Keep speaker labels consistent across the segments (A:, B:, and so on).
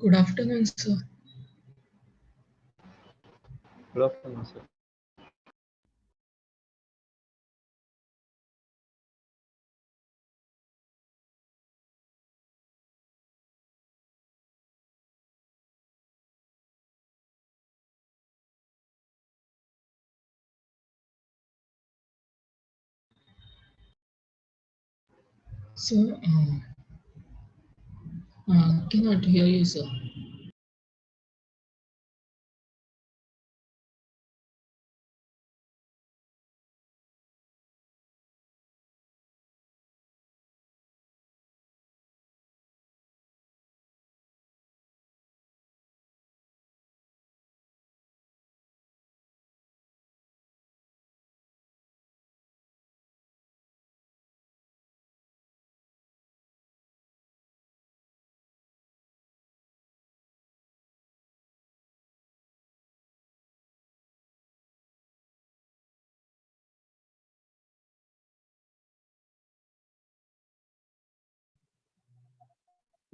A: Good afternoon, sir.
B: Good afternoon, sir.
A: So, cannot hear you, sir.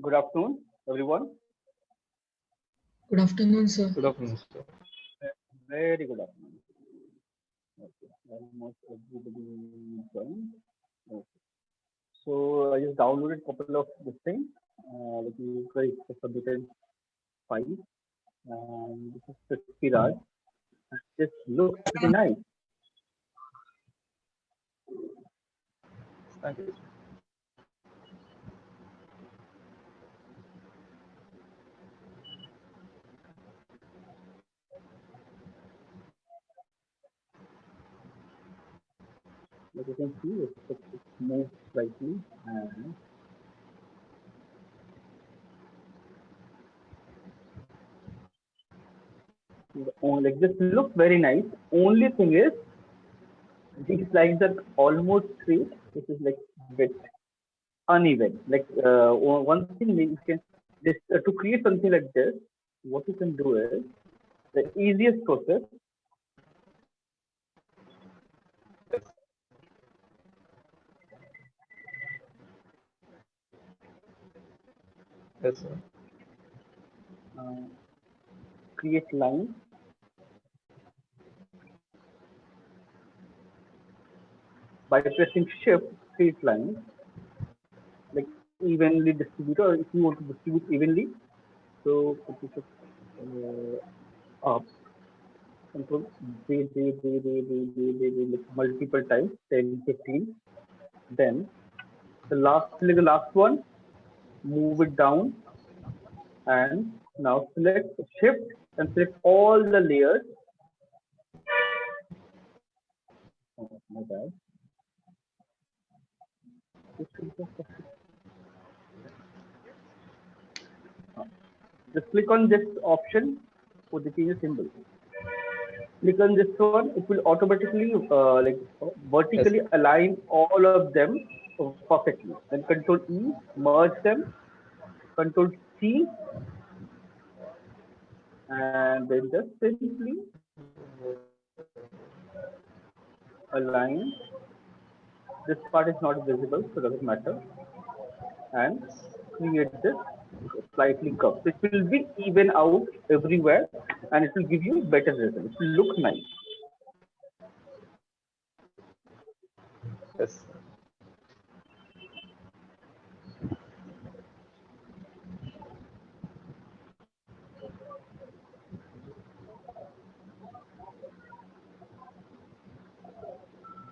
C: Good afternoon, everyone.
A: Good afternoon, sir.
B: Good afternoon, sir.
C: Very good afternoon. Okay, almost everybody joined. Okay. So I just downloaded a couple of this thing. Like you guys submitted file, and this is 50 Raj. This looks pretty nice.
B: Thank you.
C: Like you can see, it's moved slightly, and like this looks very nice. Only thing is, these lines are almost straight. This is like bit uneven. Like one thing you can this to create something like this, what you can do is the easiest process.
B: Yes, yes, sir.
C: Uh, Create lines by pressing Shift. Create lines like evenly distribute, or if you want to distribute evenly, so put it up. Control like multiple times, 10, 15. Then the last one, move it down, and now select Shift and select all the layers. Oh, my bad. Just click on this option for the change symbol. Click on this one, it will automatically
B: Yes,
C: vertically align all of them perfectly. Then Control E, merge them. Control C, and then just simply align. This part is not visible, so it doesn't matter. And create this slightly curved. So it will be even out everywhere, and it will give you better result. It will look nice.
B: yes, sir.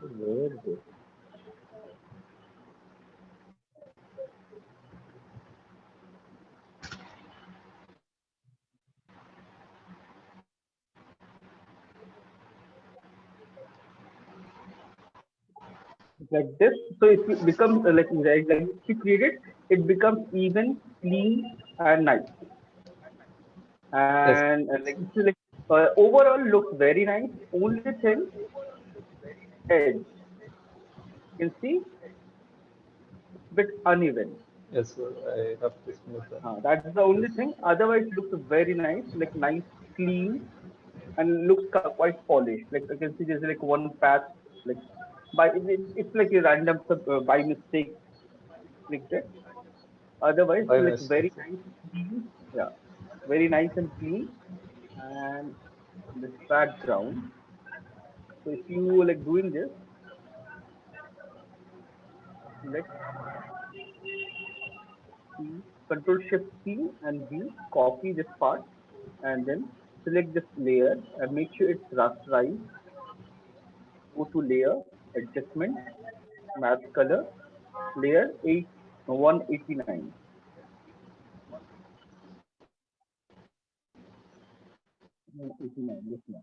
C: Very good. Like this. So if it becomes like if you create it, it becomes even, clean, and nice.
B: Yes,
C: And overall looks very nice. Only thing, edge. You can see bit uneven.
B: yes, sir. I have to smooth that.
C: That's the only
B: Yes,
C: thing. Otherwise, it looks very nice, like nice, clean, and looks quite polished. Like you can see, there's like one patch, like it's like a random by mistake clicked it. Otherwise,
B: by
C: like
B: mistake,
C: very
B: sir.
C: nice, clean. Yeah. very nice and clean. And this background. So if you like doing this, let's see, Control Shift C and V, copy this part, and then select this layer and make sure it's rasterized. Go to layer, adjustment, mask color, layer 189. This one.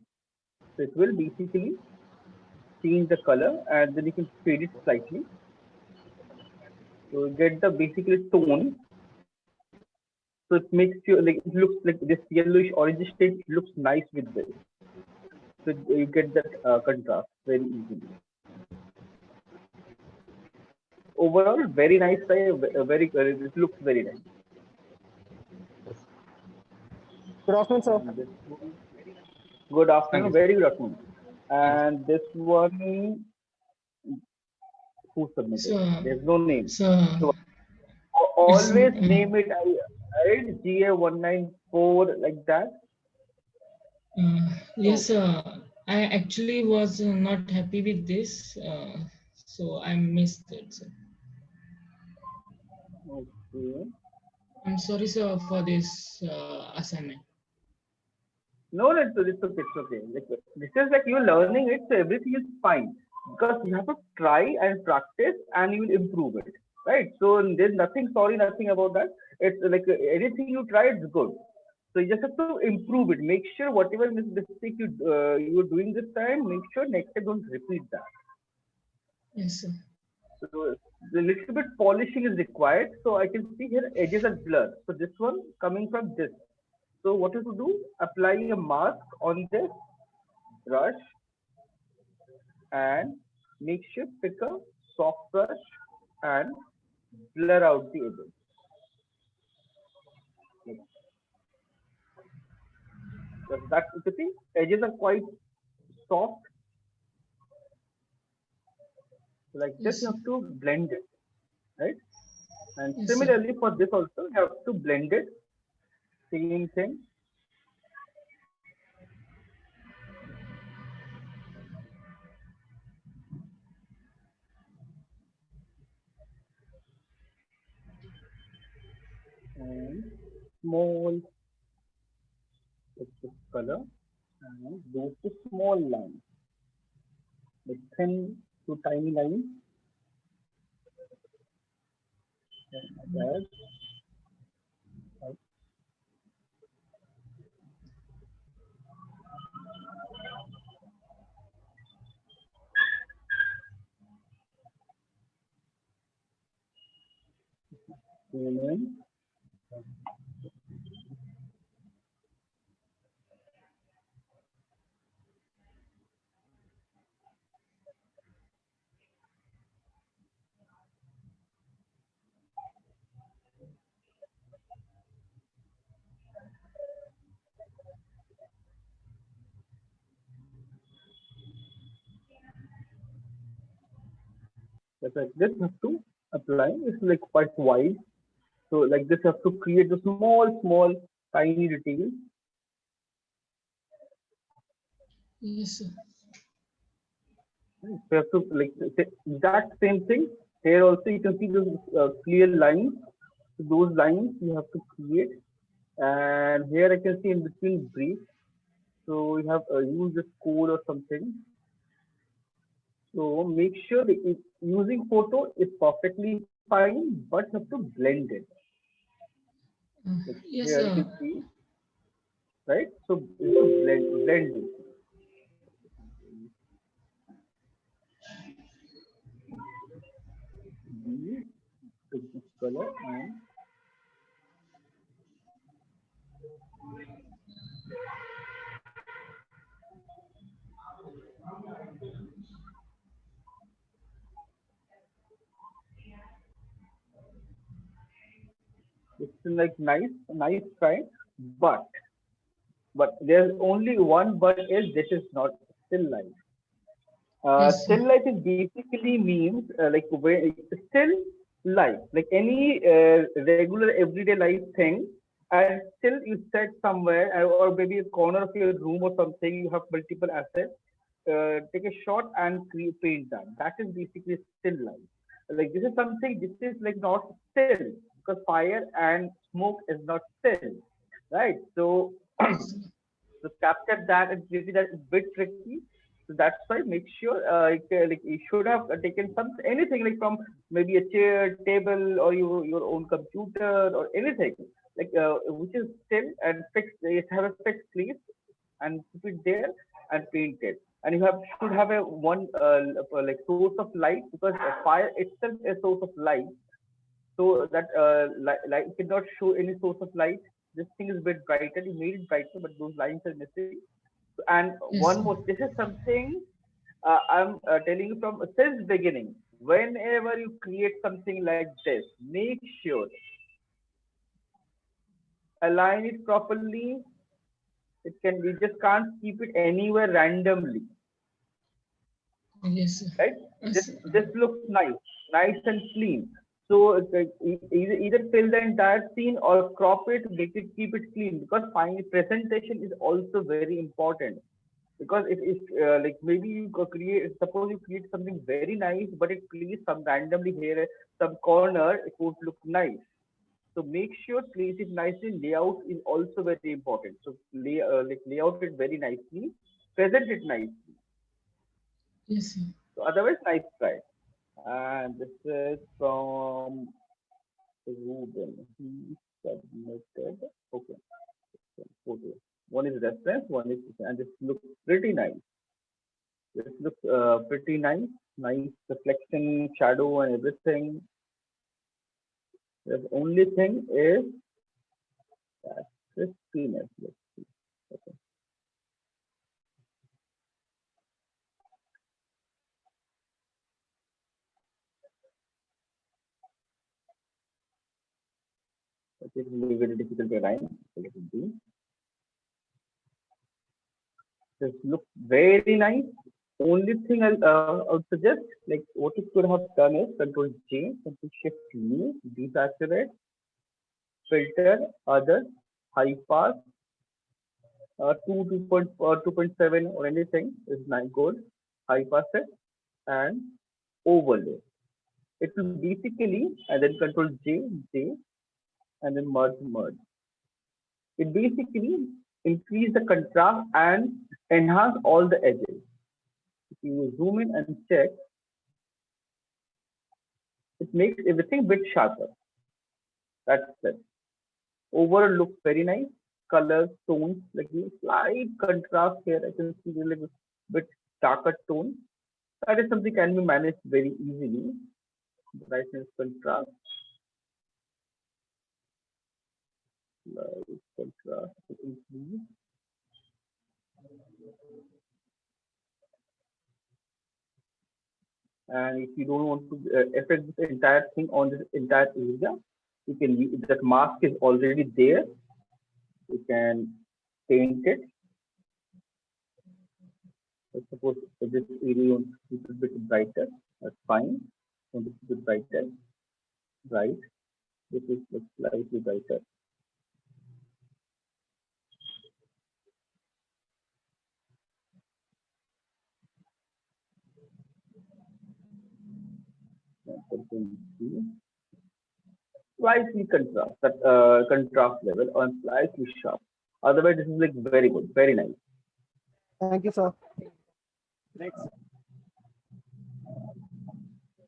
C: So it will basically change the color and then you can fade it slightly. So you get the basically tone. So it makes you like it looks like this yellowish orange shade looks nice with this. So you get that contrast very easily. Overall, very nice. Very it looks very nice.
D: Good afternoon, sir.
C: And this one, good afternoon, very good afternoon. And this one, who submitted?
A: Sir,
C: There's no name.
A: sir,
C: So
A: it's,
C: always name it right GA194 like that.
A: yes, sir. I actually was not happy with this, so I missed it, sir.
C: Okay.
A: I'm sorry, sir, for this assignment.
C: No, it's okay. It's okay. Like, this is like you're learning it, so everything is fine because you have to try and practice, and you will improve it, right? So there's nothing sorry, nothing about that. It's like anything you try, it's good. So you just have to improve it. Make sure whatever mistake you're doing this time, make sure next time don't repeat that.
A: Yes, sir.
C: So the little bit polishing is required. So I can see here edges are blurred. So this one coming from this. So what you have to do? Apply a mask on this brush and make sure pick a soft brush and blur out the edges. So that you see edges are quite soft. Like this,
A: Yes,
C: you
A: sir.
C: have to blend it, right? And
A: Yes, sir.
C: similarly for this also, you have to blend it. Same thing. And small color and those two small lines, like thin to tiny lines like that. And then just like this you have to apply. It's like quite wide. So like this you have to create the small tiny details.
A: Yes, sir.
C: So you have to like exact same thing. Here also you can see those clear lines. So those lines you have to create. And here I can see in between brief. So you have use this code or something. So make sure that using photo is perfectly fine, but you have to blend it. Like
A: Yes,
C: here you
A: sir.
C: can see, right? So you have to blend it. B, take this color and it's like nice try, but but there's only one but is this is not still life.
A: Yes, sir.
C: Still life is basically means like still life, like any regular everyday life thing. and still you set somewhere or maybe a corner of your room or something, you have multiple assets, take a shot and paint that. That is basically still life. Like this is something, this is like not still, because fire and smoke is not still, right? So
A: Yes, sir.
C: to capture that and maybe that is a bit tricky. So that's why make sure like you should have taken some anything like from maybe a chair, table, or your own computer or anything like which is still and fixed. It have a fixed place and keep it there and paint it. And you have should have a one like source of light, because fire itself is a source of light, so that light cannot show any source of light. This thing is a bit brighter. You made it brighter, but those lines are missing. And
A: Yes,
C: one
A: sir.
C: more. This is something I'm telling you from since beginning. Whenever you create something like this, make sure align it properly. It can we just can't keep it anywhere randomly,
A: Yes, sir.
C: right? This
A: Yes,
C: this looks nice, nice and clean. So either fill the entire scene or crop it, make it keep it clean, because finally presentation is also very important. Because if like maybe you create, suppose you create something very nice, but it plays some randomly here, some corner, it won't look nice. So make sure place it nicely. Layout is also very important. So layout it very nicely, present it nicely.
A: yes, sir.
C: So otherwise, nice try. And this is from Ruben. He submitted. Okay, so photo. One is reference, one is, and this looks pretty nice. This looks pretty nice. Nice reflection, shadow, and everything. The only thing is that crispiness. Let's see. Okay. It will be very difficult to rhyme. So let it be. This looks very nice. Only thing I would suggest, like what you could have done is Control J, Control Shift U, desaturate, filter, other, high pass, 2.7 or anything is not good. High pass it and overlay. It will basically, and then Control J, J, and then merge. It basically increase the contrast and enhance all the edges. If you zoom in and check, it makes everything a bit sharper. That's it. Overall looks very nice. Colors, tones, like slight contrast here. I can see a little bit darker tone. That is something can be managed very easily. Brightness, contrast, light, contrast, increase. And if you don't want to affect this entire thing on this entire area, you can that mask is already there. You can paint it. Let's suppose this area is a little bit brighter. That's fine. And this is brighter, bright. This is like slightly brighter. Slightly contrast, that contrast level on slightly sharp. Otherwise, this is like very good, very nice.
D: Thank you, sir. Next.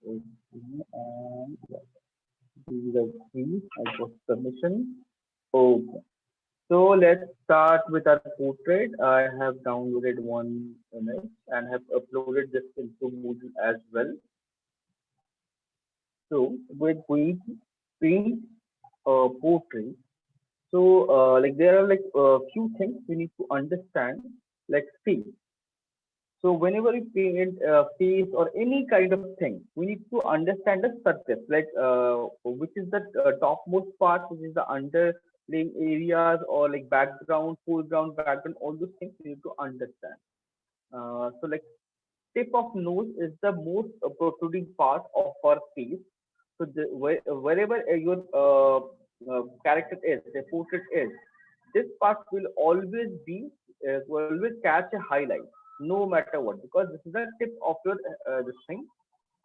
C: And these are three. I got submission. Okay. So let's start with our portrait. I have downloaded one image and have uploaded this into Moodle as well. So we're going to paint a portrait. So like there are like a few things we need to understand, like face. So whenever we paint face or any kind of thing, we need to understand the surface, like which is the topmost part, which is the underlying areas, or like background, foreground, background, all those things we need to understand. So like tip of nose is the most protruding part of our face. So wherever your character is, the portrait is, this part will always catch a highlight, no matter what, because this is the tip of your this thing,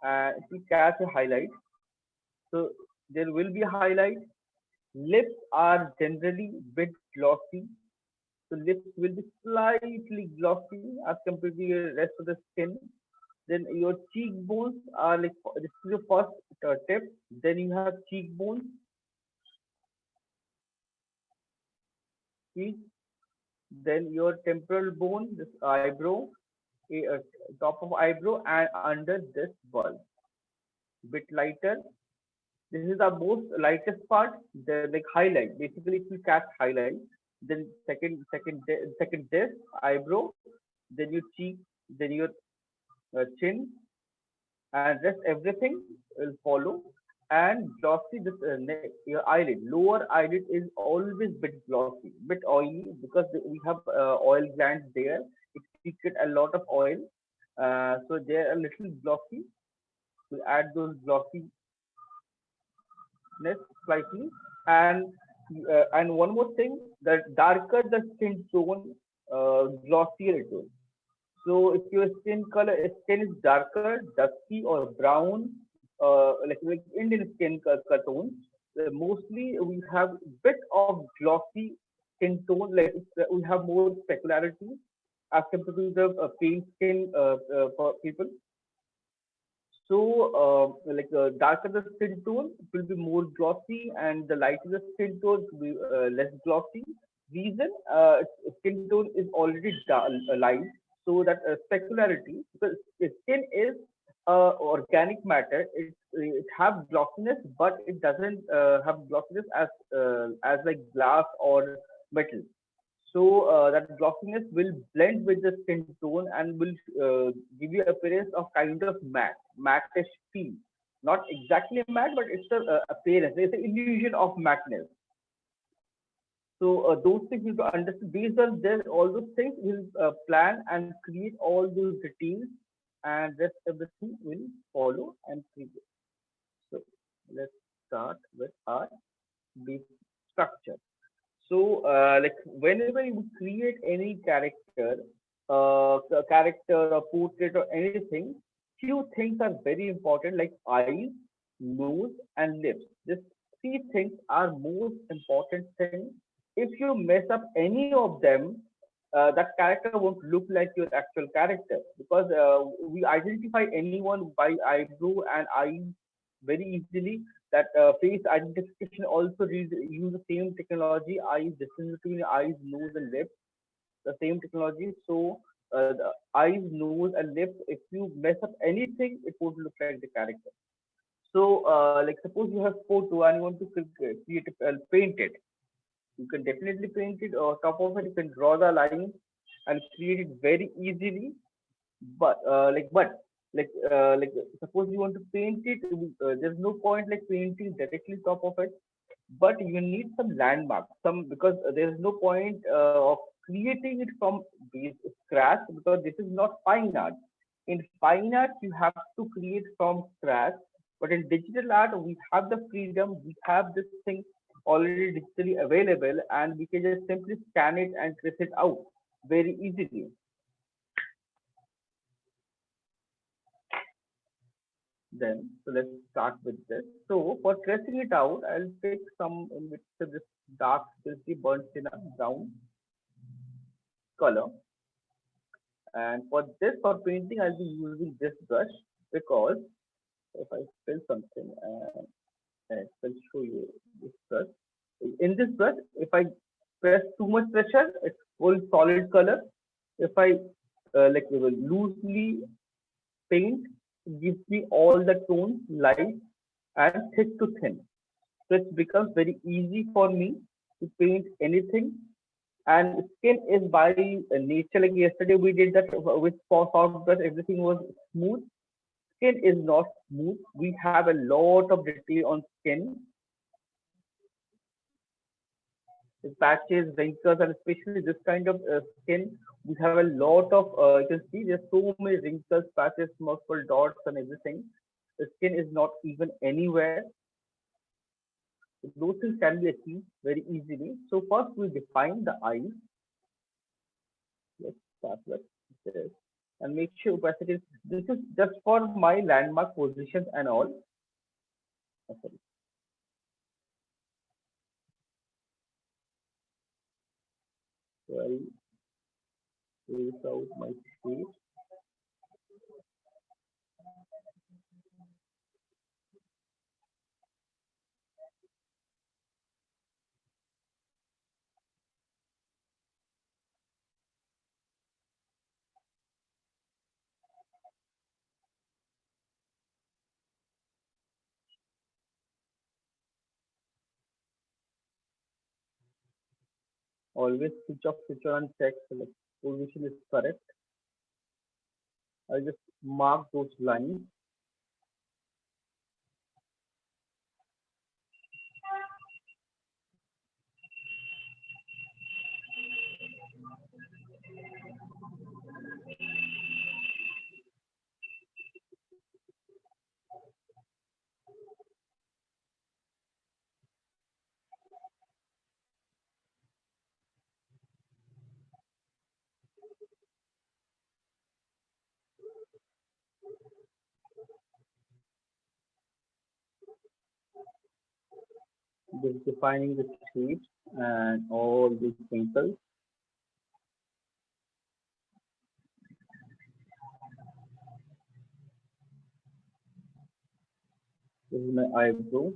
C: it will catch a highlight. So there will be a highlight. Lips are generally bit glossy, so lips will be slightly glossy as compared to the rest of the skin. Then your cheekbones are like this is your first tip. Then you have cheekbones, cheek. Then your temporal bone, this eyebrow, top of eyebrow, and under this bulb, bit lighter. This is the most lightest part. The like highlight. Basically, if you catch highlight, then second this eyebrow, then your cheek, then your chin, and rest everything will follow. And glossy, this your eyelid, lower eyelid is always bit glossy, bit oily because we have oil glands there. It secret a lot of oil, so they're a little glossy. We add those glossiness slightly, and one more thing, the darker the skin tone, glossier it is. So if your skin is darker, dusky or brown, like Indian skin tones, mostly we have bit of glossy skin tone. Like we have more specularity as compared to the pale skin for people. So, darker the skin tone, it will be more glossy, and the lighter the skin tone, it will be less glossy. Reason, skin tone is already light, so that specularity, because skin is organic matter, it have glossiness, but it doesn't have glossiness as like glass or metal. So that glossiness will blend with the skin tone and will give you appearance of kind of matte-ish feel. Not exactly matte, but it's the appearance. It's the illusion of mattness. So those things you need to understand. Based on this, all those things, we'll plan and create all those details, and rest everything will follow and create. So let's start with our base structure. So, like whenever you create any character or portrait or anything, few things are very important, like eyes, nose, and lips. These three things are most important things. If you mess up any of them, that character won't look like your actual character, because we identify anyone by eyebrow and eyes very easily. That face identification also use the same technology. Eyes, difference between eyes, nose, and lips, the same technology. So the eyes, nose, and lips, if you mess up anything, it would look like the character. So like suppose you have photo and you want to create paint it. You can definitely paint it, or top of it you can draw the line and create it very easily. But suppose you want to paint it, there's no point like painting directly top of it, but you need some landmark, some, because there's no point of creating it from base scratch, because this is not fine art. In fine art you have to create from scratch, but in digital art we have the freedom, we have this thing already digitally available, and we can just simply scan it and trace it out very easily. Then, so let's start with this. So for tracing it out, I'll take some in which this dark silky burnt sienna brown color. And for this, for painting, I'll be using this brush, because if I fill something, and I'll show you this brush. In this brush, if I press too much pressure, it's full solid color. If I loosely paint, gives me all the tones, light and thick to thin. So it becomes very easy for me to paint anything. And skin is by nature, like yesterday we did that with soft brush, everything was smooth. Skin is not smooth. We have a lot of detail on skin, patches, wrinkles, and especially this kind of skin. We have a lot of, you can see there's so many wrinkles, patches, multiple dots, and everything. The skin is not even anywhere. So those things can be achieved very easily. So first we define the eyes. Let's start with this and make sure opacity is, this is just for my landmark positions and all. Sorry. So I trace out my shape. Always switch off, switch on, and check select position is correct. I just mark those lines. Just defining the shapes and all these wrinkles. This is my eyebrow.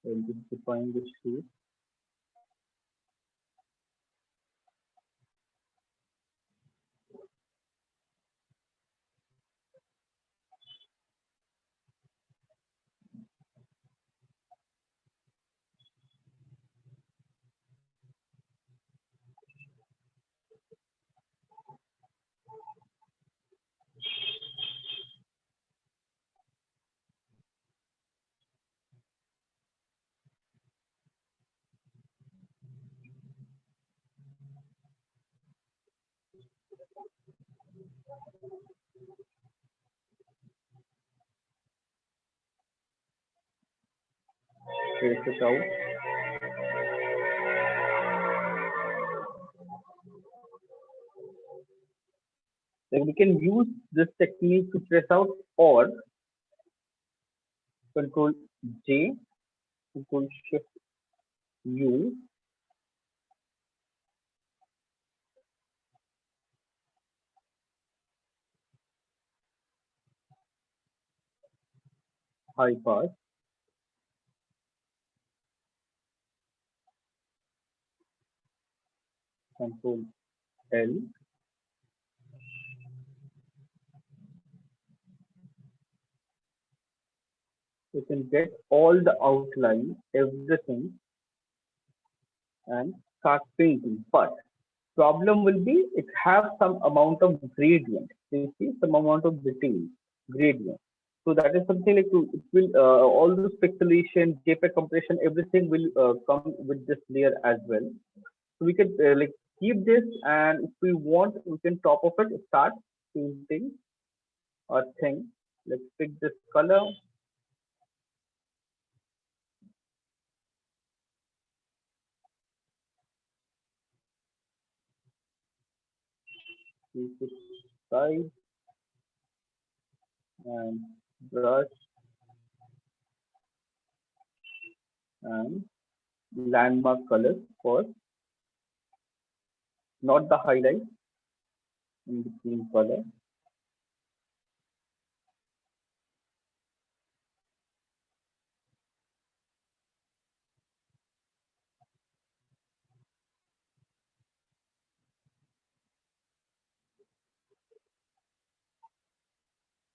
C: And just define the shape. Trace it out. Then we can use this technique to trace out, or Control J, Control Shift U, high pass, Control L. You can get all the outline, everything, and start painting. But problem will be it have some amount of gradient. You see some amount of detail, gradient. So that is something like it will all those pixelation, JPEG compression, everything will come with this layer as well. So we can like keep this, and if we want, we can top of it start painting a thing. Let's pick this color. Keep it side and brush and landmark color for not the highlight in between color,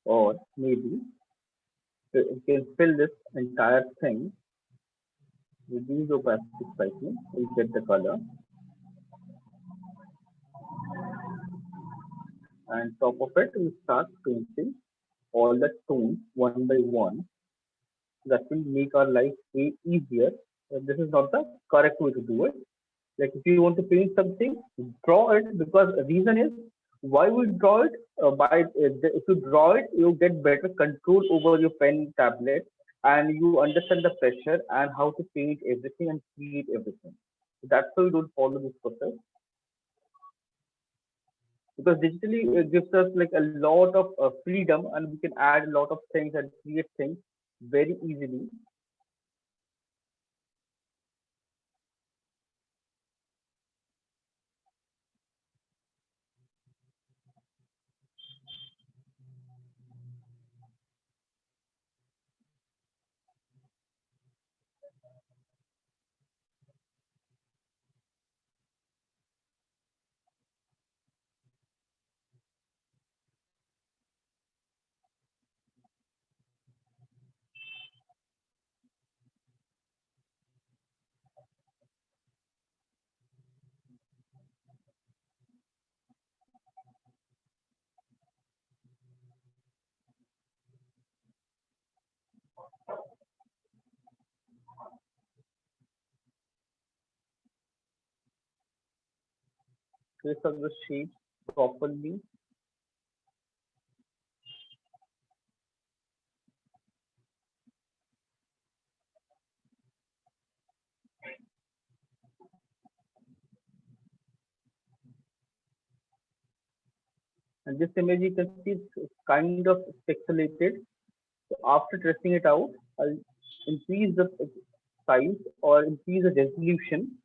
C: or maybe you can fill this entire thing reduce opacity slightly, we'll get the color, and top of it we start painting all the tones one by one. That will make our life way easier. This is not the correct way to do it. Like if you want to paint something, draw it, because the reason is why we draw it. If you draw it, you get better control over your pen tablet, and you understand the pressure and how to paint everything and create everything. That's why we don't follow this process, because digitally it gives us like a lot of freedom, and we can add a lot of things and create things very easily. Trace of the shapes properly. And this image you can see it's kind of pixelated. So after tracing it out, I'll increase the size or increase the resolution,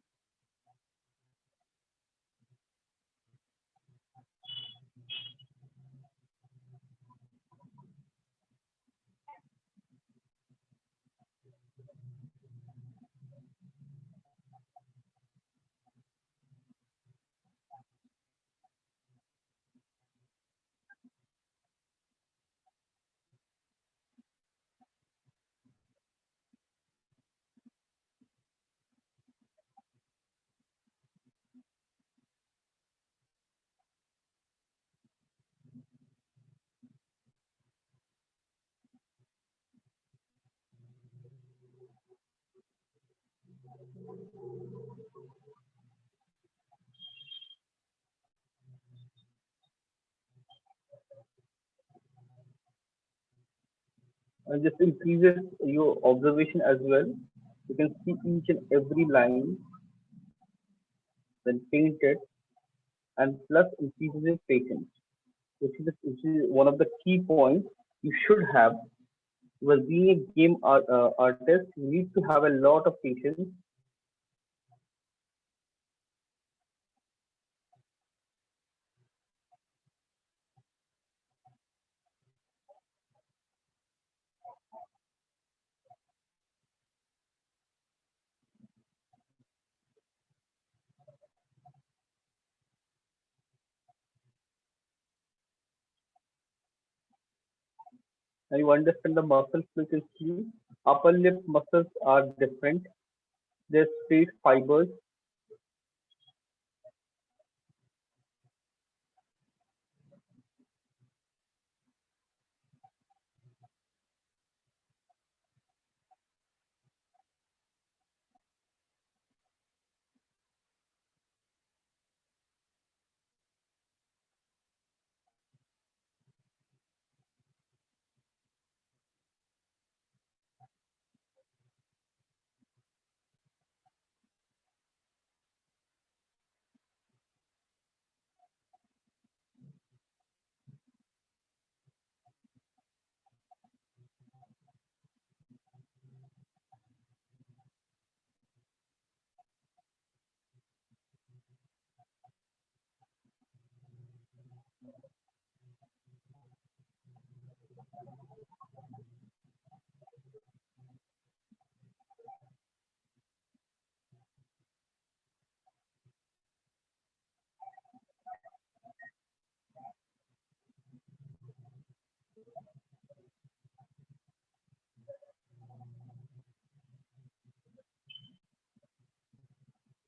C: and this increases your observation as well. You can see each and every line when painted, and plus increases your patience, which is one of the key points you should have. Because being a artist, you need to have a lot of patience. And you understand the muscles, which is key. Upper lip muscles are different. They're straight fibers.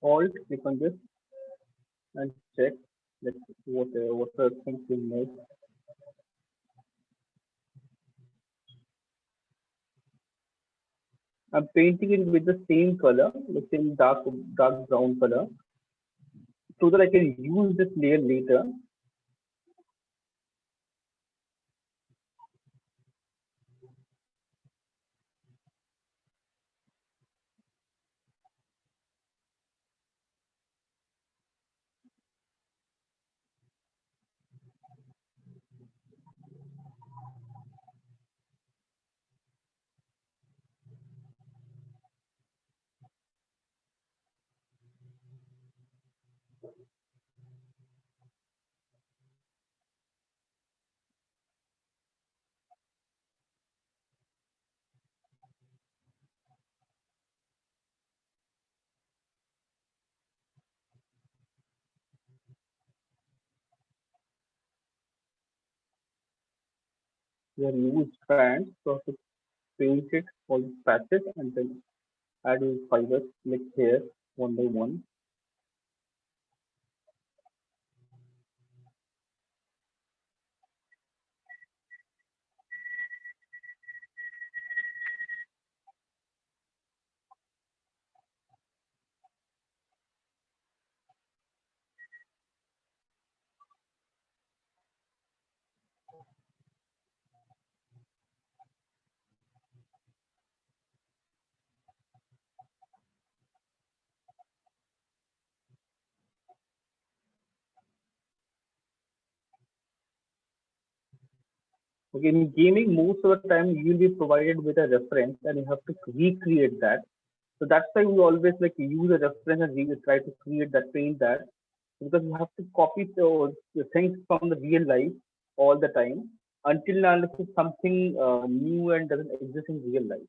C: Alt click on this and check that what are things we made. I'm painting it with the same color, the same dark brown color, so that I can use this layer later. We have used strands, so I have to paint it all the patches and then add those fibers like here one by one. Okay, in gaming, most of the time you will be provided with a reference and you have to recreate that. So that's why we always like use a reference and try to create that, paint that, because you have to copy the things from the real life all the time until now unless it's something new and doesn't exist in real life.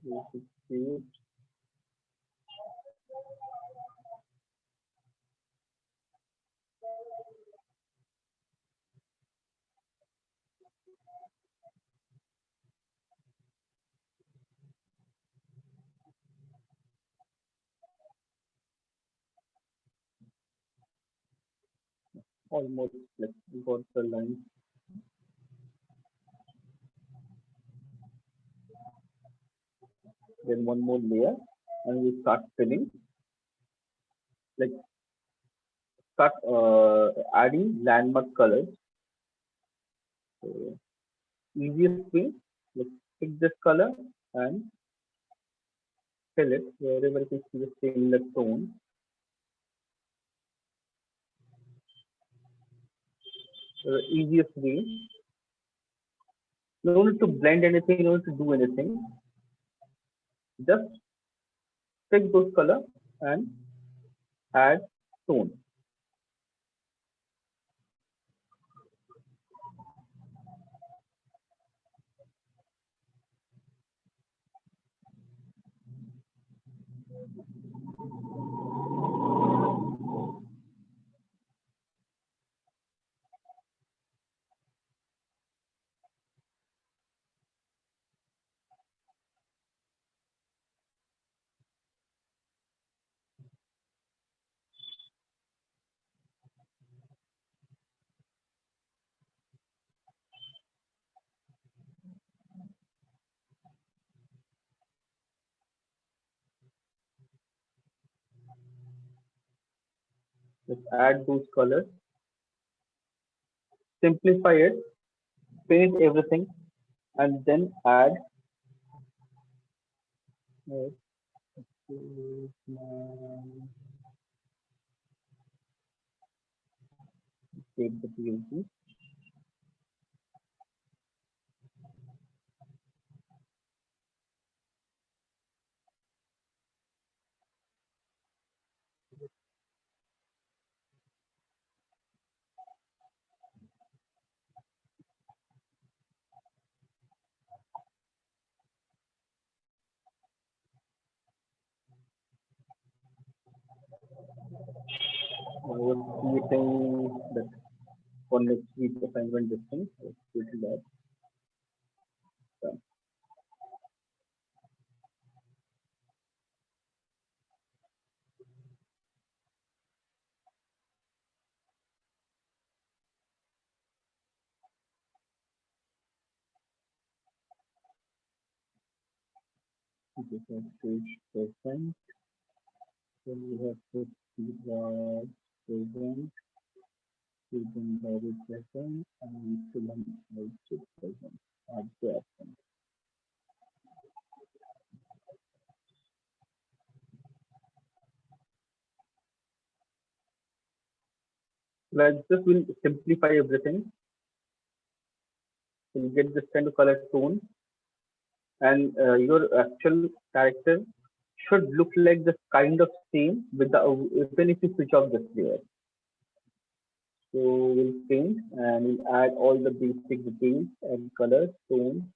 C: You should create almost like got the line. Then one more layer and we start filling, like start adding landmark colors. So easiest way, let's pick this color and fill it wherever you see the similar tone. The easiest way, no need to blend anything, no need to do anything. Just pick those color and add tone. Just add those colors, simplify it, paint everything, and then add take the PLC. I was creating that for next week assignment this thing. I was creating that. Done. Okay, so page present. Then we have to see the present, student body present, and student output present. Add the absent. Like this will simplify everything. You'll get this kind of color tone, and your actual character should look like this kind of same with the even if you switch off this layer. So we'll paint and we'll add all the basic details and colors, tone.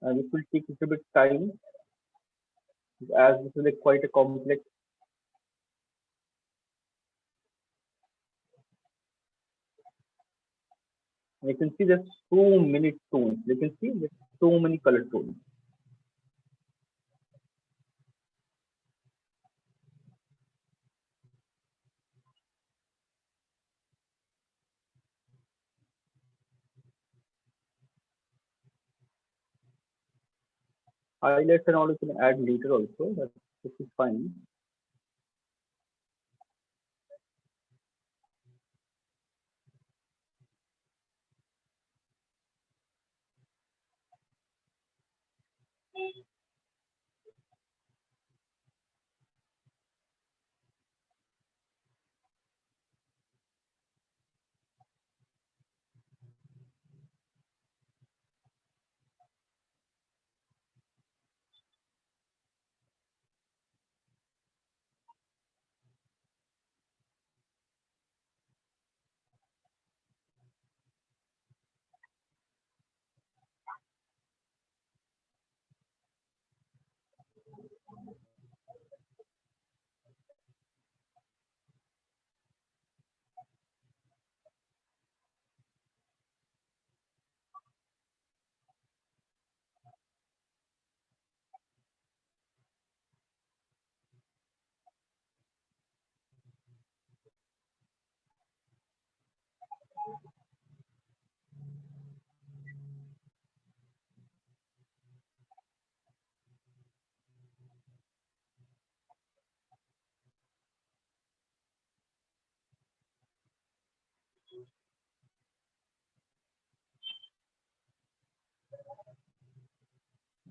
C: And this will take a little bit time as this is like quite a complex. And you can see there's so many tones. You can see there's so many color tones. Highlights and all you can add later also. This is fine.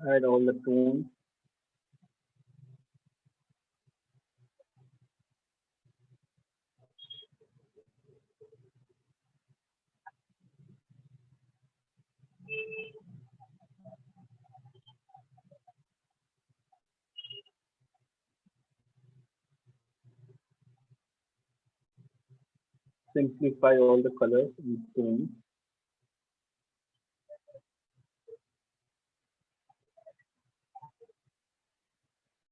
C: Add all the tones. Simplify all the colors and tones.